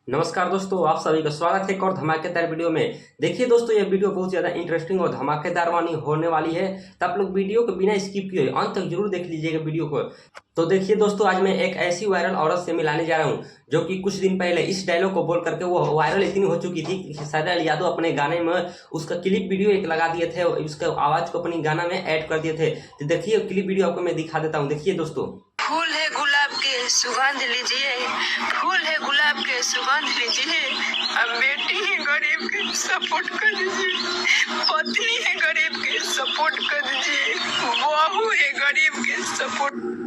नमस्कार दोस्तों, आप सभी का स्वागत है एक और धमाकेदार वीडियो में। देखिए दोस्तों, यह वीडियो बहुत ज़्यादा इंटरेस्टिंग और धमाकेदार वाली होने वाली है, तो आप लोग वीडियो को बिना स्किप किए अंत तक जरूर देख लीजिएगा वीडियो को। तो देखिए दोस्तों, आज मैं एक ऐसी वायरल औरत से मिलाने जा रहा हूं जो कि कुछ दिन पहले इस डायलॉग को बोल करके वो वायरल इतनी हो चुकी थी कि खेसारी लाल यादव अपने गाने में उसका क्लिप वीडियो एक लगा दिए थे, उसका आवाज़ को अपनी गाना में ऐड कर दिए थे। तो देखिए क्लिप वीडियो आपको मैं दिखा देता हूँ। देखिए दोस्तों। फूल है गुलाब के सुगंध लीजिए, फूल है गुलाब के सुगंध लीजिए। अब बेटी है गरीब के सपोर्ट कर दीजिए, पत्नी है गरीब के सपोर्ट कर दीजिए, बहू है गरीब के सपोर्ट।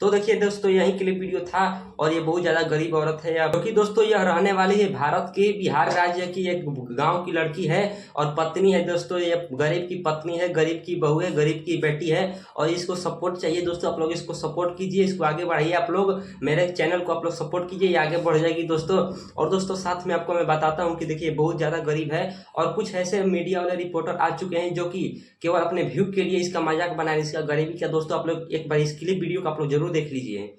तो देखिए दोस्तों, यही क्लिप वीडियो था और ये बहुत ज़्यादा गरीब औरत है, क्योंकि दोस्तों यह रहने वाली है भारत के बिहार राज्य की एक गांव की लड़की है और पत्नी है दोस्तों। ये गरीब की पत्नी है, गरीब की बहू है, गरीब की बेटी है और इसको सपोर्ट चाहिए दोस्तों। आप लोग इसको सपोर्ट कीजिए, इसको आगे बढ़ाइए। आप लोग मेरे चैनल को आप लोग सपोर्ट कीजिए, ये आगे बढ़ जाएगी दोस्तों। और दोस्तों साथ में आपको मैं बताता हूँ कि देखिए बहुत ज़्यादा गरीब है और कुछ ऐसे मीडिया वाले रिपोर्टर आ चुके हैं जो कि केवल अपने व्यू के लिए इसका मजाक बनाए, इसका गरीबी का। दोस्तों आप लोग एक बार इस क्लिप वीडियो को आप लोग जरूर देख लीजिए।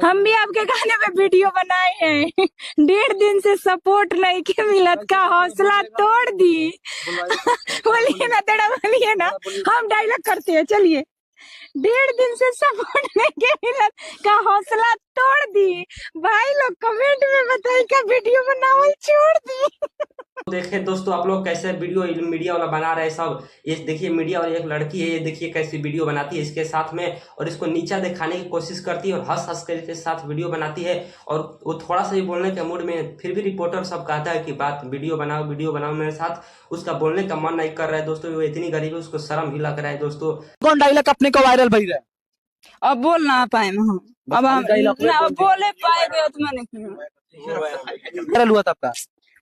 हम भी आपके गाने पे वीडियो बनाए हैं। 1.5 दिन से सपोर्ट नहीं के मिलत का हौसला तोड़ दी। बोलिए ना, तेरा बोलिए ना, हम डायलॉग करते हैं, चलिए। 1.5 दिन से सपोर्ट नहीं के मिलत का हौसला तोड़ दी। भाई लोग कमेंट में बताइए का वीडियो बनावल छोड़ दी। देखिए दोस्तों, आप लोग कैसे वीडियो मीडिया वाला बना रहे हैं सब। ये देखिए मीडिया वाली एक लड़की है, ये देखिए कैसी वीडियो बनाती है इसके साथ में और इसको नीचा दिखाने की कोशिश करती है और हंस हंस कर इसके साथ वीडियो बनाती है। और वो थोड़ा सा भी बोलने के मूड में, फिर भी रिपोर्टर सब कहता है कि बात वीडियो बनाओ मेरे साथ। उसका बोलने का मन नहीं कर रहा है दोस्तों। वो इतनी गरीब है, उसको शर्म भी लग रहा है दोस्तों। कौन डायलॉग अपने को वायरल भई रहा है? अब बोल ना पाए हम, अब हम ना बोले पाएंगे तो मैंने वायरल हुआ था आपका?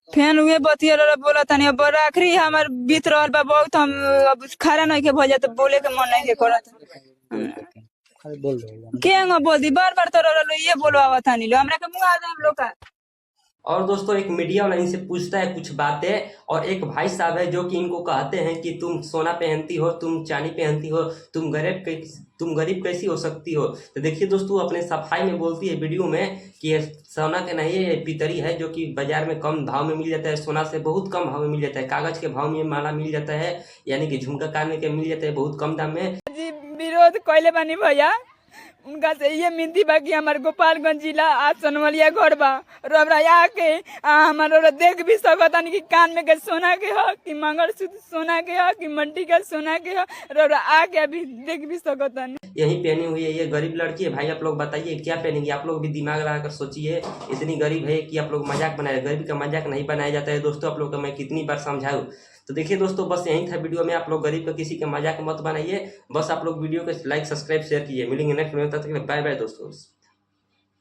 फेन उहे बतिया बोला तनी। अब आखिरी हमर बीत रहल बा बहुत, हम अब खड़ा नहीं के भ जाते, बोले के मन नहीं के करत। बोल दो के बोल दी बार बार तो ये बोलवा था नहीं लो हमरा के मुंह आ जाए हम लोग का। और दोस्तों एक मीडिया वाला इनसे पूछता है कुछ बातें और एक भाई साहब है जो कि इनको कहते हैं कि तुम सोना पहनती हो, तुम चांदी पहनती हो, तुम गरीब कैसी हो सकती हो। तो देखिए दोस्तों, अपने सफाई में बोलती है वीडियो में कि ये सोना के नहीं, ये पितरी है जो कि बाजार में कम भाव में मिल जाता है, सोना से बहुत कम भाव में मिल जाता है। कागज के भाव में माला मिल जाता है, यानी कि झुमका कान के मिल जाता है बहुत कम दाम में। जी विरोध कोयले बानी भैया, उनका से ये मिनती बा कि हमारे गोपालगंज जिला आज सनवलिया घर बा रबरा आके हमारा देख भी सकता नहीं कि कान में के सोना के हो कि मंगलसूत्र सोना के हो कि मट्टी का सोना के हो, रबरा आके अभी देख भी सकता नहीं। यही पहनी हुई है ये गरीब लड़की है। भाई आप लोग बताइए क्या पहनेंगे? आप लोग भी दिमाग लगाकर सोचिए। इतनी गरीब है कि आप लोग मजाक बनाए, गरीबी का मजाक नहीं बनाया जाता है दोस्तों। आप लोग को मैं कितनी बार समझाऊं। तो देखिए दोस्तों, बस यही था वीडियो में। आप लोग गरीब का किसी का मजाक मत बनाइए। बस आप लोग वीडियो को लाइक सब्सक्राइब शेयर कीजिए। मिलेंगे नेक्स्ट वीडियो, तब तक बाय बाय दोस्तों।